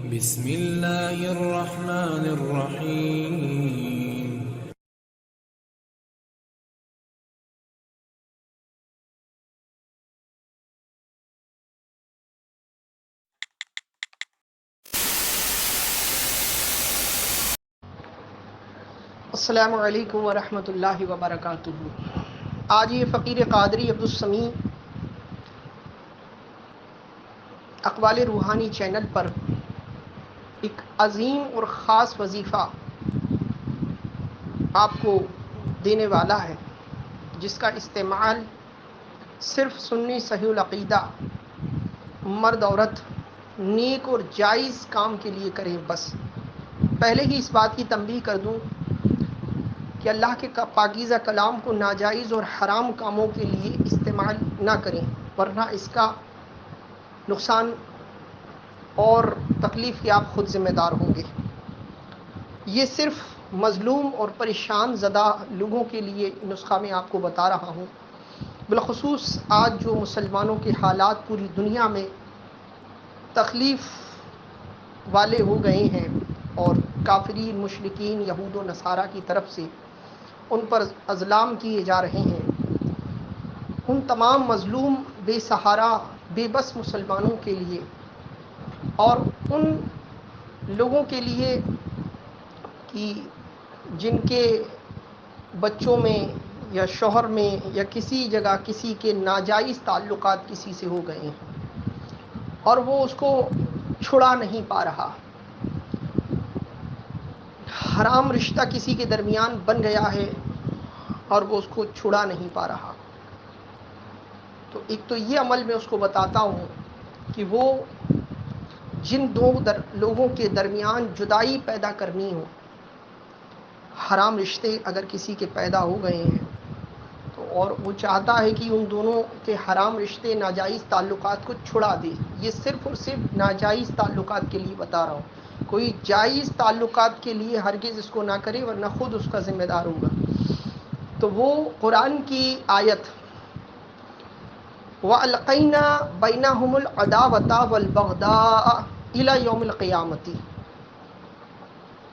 بسم اللہ الرحمن الرحیم. السلام علیکم ورحمۃ اللہ وبرکاتہ. آج یہ فقیر قادری عبدالسمیع اقوال روحانی چینل پر ایک عظیم اور خاص وظیفہ آپ کو دینے والا ہے، جس کا استعمال صرف سنی صحیح العقیدہ مرد عورت نیک اور جائز کام کے لیے کریں. بس پہلے ہی اس بات کی تنبیہ کر دوں کہ اللہ کے پاکیزہ کلام کو ناجائز اور حرام کاموں کے لیے استعمال نہ کریں، ورنہ اس کا نقصان اور تکلیف کے آپ خود ذمہ دار ہوں گے. یہ صرف مظلوم اور پریشان زدہ لوگوں کے لیے نسخہ میں آپ کو بتا رہا ہوں. بالخصوص آج جو مسلمانوں کے حالات پوری دنیا میں تکلیف والے ہو گئے ہیں اور کافرین مشرکین یہود و نصارہ کی طرف سے ان پر اظلام کیے جا رہے ہیں، ان تمام مظلوم بے سہارا بے بس مسلمانوں کے لیے اور ان لوگوں کے لیے کہ جن کے بچوں میں یا شوہر میں یا کسی جگہ کسی کے ناجائز تعلقات کسی سے ہو گئے ہیں اور وہ اس کو چھڑا نہیں پا رہا، حرام رشتہ کسی کے درمیان بن گیا ہے اور وہ اس کو چھڑا نہیں پا رہا. تو ایک تو یہ عمل میں اس کو بتاتا ہوں کہ وہ جن دو لوگوں کے درمیان جدائی پیدا کرنی ہو، حرام رشتے اگر کسی کے پیدا ہو گئے ہیں تو اور وہ چاہتا ہے کہ ان دونوں کے حرام رشتے ناجائز تعلقات کو چھڑا دے. یہ صرف اور صرف ناجائز تعلقات کے لیے بتا رہا ہوں، کوئی جائز تعلقات کے لیے ہرگز اس کو نہ کرے ورنہ خود اس کا ذمہ دار ہوگا. تو وہ قرآن کی آیت وَأَلْقَيْنَا بَيْنَهُمُ الْعَدَاوَةَ وَالْبَغْضَاءَ إِلَى يَوْمِ الْقِيَامَةِ،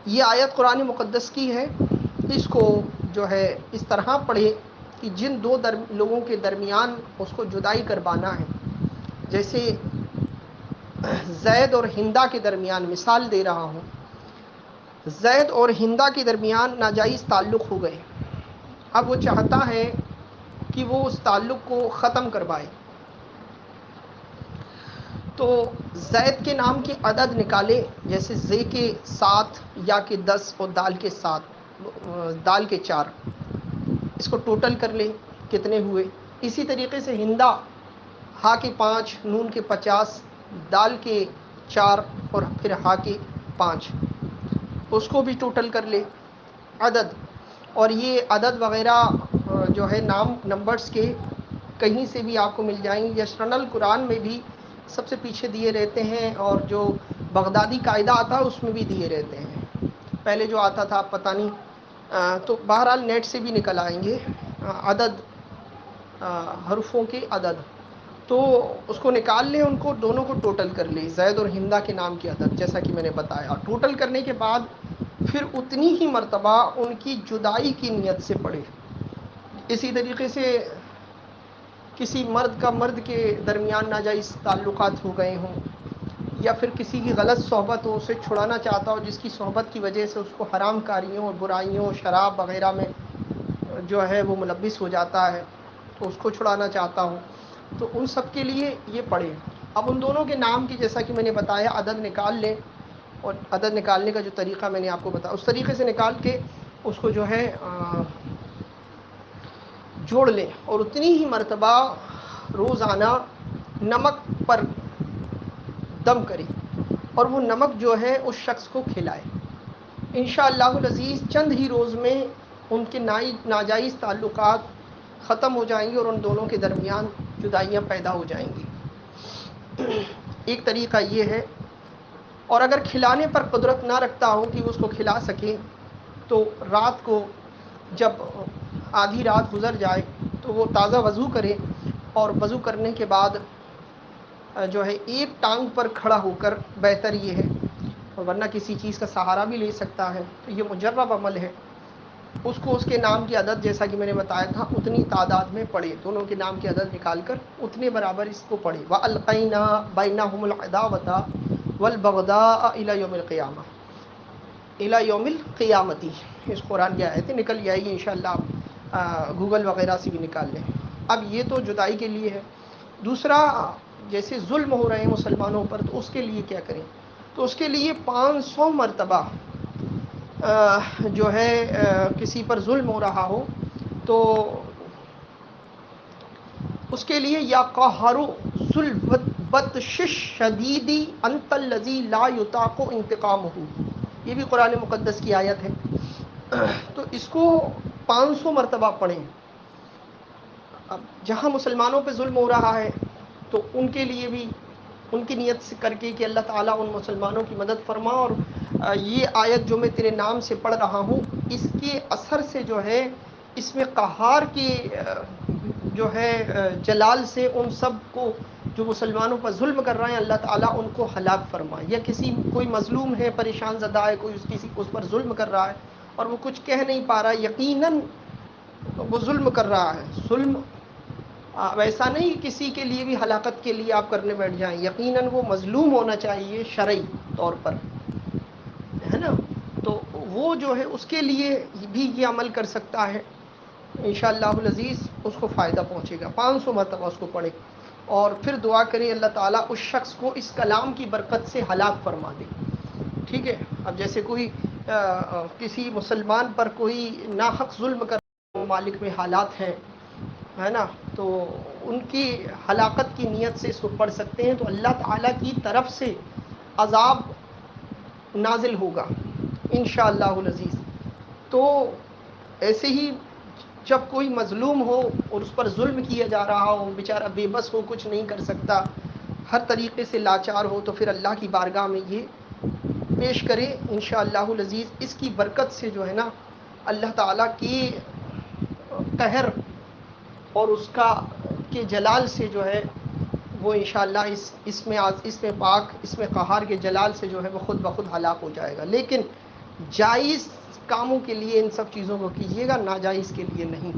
یہ آیت قرآن مقدس کی ہے. اس کو جو ہے اس طرح پڑھے کہ جن دو لوگوں کے درمیان اس کو جدائی کروانا ہے، جیسے زید اور ہندا کے درمیان، مثال دے رہا ہوں، زید اور ہندا کے درمیان ناجائز تعلق ہو گئے. اب وہ چاہتا ہے کہ وہ اس تعلق کو ختم کروائے. تو زید کے نام کے عدد نکالے، جیسے زے کے 7 یا کے 10 اور دال کے 7 دال کے 4، اس کو ٹوٹل کر لے کتنے ہوئے. اسی طریقے سے ہندا ہا کے 5 نون کے 50 دال کے 4 اور پھر ہا کے 5، اس کو بھی ٹوٹل کر لے عدد. اور یہ عدد وغیرہ جو ہے نام نمبرز کے کہیں سے بھی آپ کو مل جائیں گے. یشرن القرآن میں بھی سب سے پیچھے دیے رہتے ہیں، اور جو بغدادی قاعدہ آتا ہے اس میں بھی دیے رہتے ہیں. پہلے جو آتا تھا پتہ نہیں، تو بہرحال نیٹ سے بھی نکل آئیں گے عدد، حرفوں کے عدد. تو اس کو نکال لیں، ان کو دونوں کو ٹوٹل کر لیں، زید اور ہندا کے نام کے عدد جیسا کہ میں نے بتایا. ٹوٹل کرنے کے بعد پھر اتنی ہی مرتبہ ان کی جدائی کی نیت سے پڑھے. اسی طریقے سے کسی مرد کا مرد کے درمیان ناجائز تعلقات ہو گئے ہوں، یا پھر کسی کی غلط صحبت ہو، اسے چھڑانا چاہتا ہو، جس کی صحبت کی وجہ سے اس کو حرام کاریوں اور برائیوں شراب وغیرہ میں جو ہے وہ ملبس ہو جاتا ہے، تو اس کو چھڑانا چاہتا ہوں، تو ان سب کے لیے یہ پڑھے. اب ان دونوں کے نام کی جیسا کہ میں نے بتایا عدد نکال لیں، اور عدد نکالنے کا جو طریقہ میں نے آپ کو بتایا اس طریقے سے نکال کے اس کو جو ہے جوڑ لیں، اور اتنی ہی مرتبہ روزانہ نمک پر دم کرے اور وہ نمک جو ہے اس شخص کو کھلائے. انشاءاللہ العزیز چند ہی روز میں ان کے ناجائز تعلقات ختم ہو جائیں گے اور ان دونوں کے درمیان جدائیاں پیدا ہو جائیں گی. ایک طریقہ یہ ہے. اور اگر کھلانے پر قدرت نہ رکھتا ہو کہ اس کو کھلا سکے، تو رات کو جب آدھی رات گزر جائے تو وہ تازہ وضو کرے، اور وضو کرنے کے بعد جو ہے ایک ٹانگ پر کھڑا ہو کر، بہتر یہ ہے اور ورنہ کسی چیز کا سہارا بھی لے سکتا ہے. تو یہ مجرب عمل ہے. اس کو اس کے نام کی عدد جیسا کہ میں نے بتایا تھا اتنی تعداد میں پڑھے, دونوں کے نام کی عدد نکال کر اتنے برابر اس کو پڑھے. وَأَلْقَيْنَا بَيْنَهُمُ الْعَدَاوَةَ وَالْبَغْضَاءَ إِلَى يَوْمِ الْقِيَامَةِ إِلَى يَوْمِ الْقِيَامَةِ. اس قرآن کی آیتیں نکل جائے گی انشاءاللہ, آپ گوگل وغیرہ سے بھی نکال لیں. اب یہ تو جدائی کے لیے ہے. دوسرا, جیسے ظلم ہو رہے ہیں مسلمانوں پر, تو اس کے لیے کیا کریں؟ تو اس کے لیے 500 مرتبہ جو ہے کسی پر ظلم ہو رہا ہو تو اس کے لیے یا قہرو ذوالبطش شدیدی انت الذی لا یطاق انتقامہ, یہ بھی قرآن مقدس کی آیت ہے. تو اس کو 500 مرتبہ پڑھیں. اب جہاں مسلمانوں پہ ظلم ہو رہا ہے تو ان کے لیے بھی ان کی نیت سے کر کے کہ اللہ تعالیٰ ان مسلمانوں کی مدد فرما, اور یہ آیت جو میں تیرے نام سے پڑھ رہا ہوں اس کے اثر سے جو ہے اس میں قہار کی جو ہے جلال سے ان سب کو جو مسلمانوں پر ظلم کر رہے ہیں اللہ تعالیٰ ان کو ہلاک فرمائے. یا کوئی مظلوم ہے, پریشان زدہ ہے, کوئی کسی اس پر ظلم کر رہا ہے اور وہ کچھ کہہ نہیں پا رہا, یقیناً وہ ظلم کر رہا ہے. ظلم ویسا نہیں کسی کے لیے بھی ہلاکت کے لیے آپ کرنے بیٹھ جائیں, یقیناً وہ مظلوم ہونا چاہیے شرعی طور پر, ہے نا. تو وہ جو ہے اس کے لیے بھی یہ عمل کر سکتا ہے انشاءاللہ العزیز, اس کو فائدہ پہنچے گا. 500 مرتبہ اس کو پڑھے اور پھر دعا کریں اللہ تعالیٰ اس شخص کو اس کلام کی برکت سے ہلاک فرما دے. ٹھیک ہے. اب جیسے کوئی کسی مسلمان پر کوئی ناحق ظلم کر ممالک میں حالات ہیں, ہے نا, تو ان کی ہلاکت کی نیت سے اس کو پڑھ سکتے ہیں, تو اللہ تعالیٰ کی طرف سے عذاب نازل ہوگا انشاءاللہ العزیز. تو ایسے ہی جب کوئی مظلوم ہو اور اس پر ظلم کیا جا رہا ہو, بیچارہ بے بس ہو, کچھ نہیں کر سکتا, ہر طریقے سے لاچار ہو, تو پھر اللہ کی بارگاہ میں یہ پیش کرے انشاءاللہ العزیز. اس کی برکت سے جو ہے نا اللہ تعالیٰ کی قہر اور اس کا کے جلال سے جو ہے وہ انشاءاللہ اس میں پاک, اس میں قہار کے جلال سے جو ہے وہ خود بخود ہلاک ہو جائے گا. لیکن جائز کاموں کے لیے ان سب چیزوں کو کیجیے گا, ناجائز کے لیے نہیں.